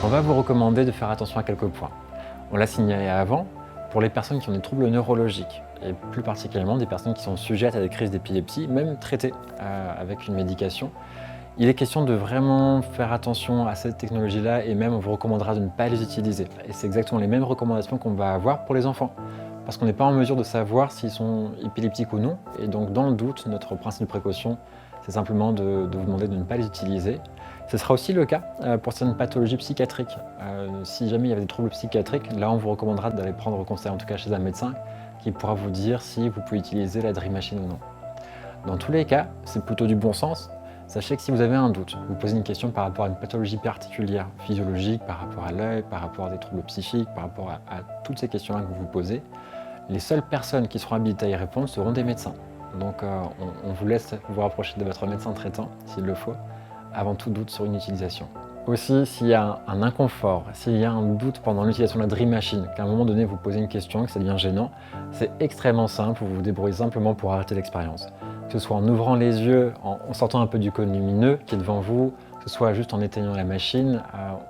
On va vous recommander de faire attention à quelques points. On l'a signalé avant, pour les personnes qui ont des troubles neurologiques, et plus particulièrement des personnes qui sont sujettes à des crises d'épilepsie, même traitées avec une médication, il est question de vraiment faire attention à cette technologie-là et même on vous recommandera de ne pas les utiliser. Et c'est exactement les mêmes recommandations qu'on va avoir pour les enfants. Parce qu'on n'est pas en mesure de savoir s'ils sont épileptiques ou non. Et donc dans le doute, notre principe de précaution, c'est simplement de vous demander de ne pas les utiliser. Ce sera aussi le cas pour certaines pathologies psychiatriques. Si jamais il y avait des troubles psychiatriques, là on vous recommandera d'aller prendre conseil, en tout cas chez un médecin, qui pourra vous dire si vous pouvez utiliser la Dream Machine ou non. Dans tous les cas, c'est plutôt du bon sens. Sachez que si vous avez un doute, vous posez une question par rapport à une pathologie particulière, physiologique, par rapport à l'œil, par rapport à des troubles psychiques, par rapport à toutes ces questions-là que vous vous posez, les seules personnes qui seront habilitées à y répondre seront des médecins. Donc on vous laisse vous rapprocher de votre médecin traitant, s'il le faut, avant tout doute sur une utilisation. Aussi, s'il y a un inconfort, s'il y a un doute pendant l'utilisation de la Dream Machine, qu'à un moment donné vous posez une question, que ça devient gênant, c'est extrêmement simple, vous vous débrouillez simplement pour arrêter l'expérience. Que ce soit en ouvrant les yeux, en sortant un peu du cône lumineux qui est devant vous, que ce soit juste en éteignant la machine,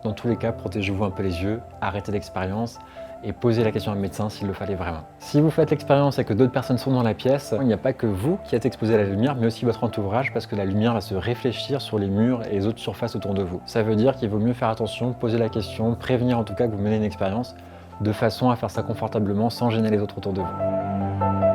dans tous les cas, protégez-vous un peu les yeux, arrêtez l'expérience et posez la question à un médecin s'il le fallait vraiment. Si vous faites l'expérience et que d'autres personnes sont dans la pièce, il n'y a pas que vous qui êtes exposé à la lumière, mais aussi votre entourage, parce que la lumière va se réfléchir sur les murs et les autres surfaces autour de vous. Ça veut dire qu'il vaut mieux faire attention, poser la question, prévenir en tout cas que vous menez une expérience, de façon à faire ça confortablement sans gêner les autres autour de vous.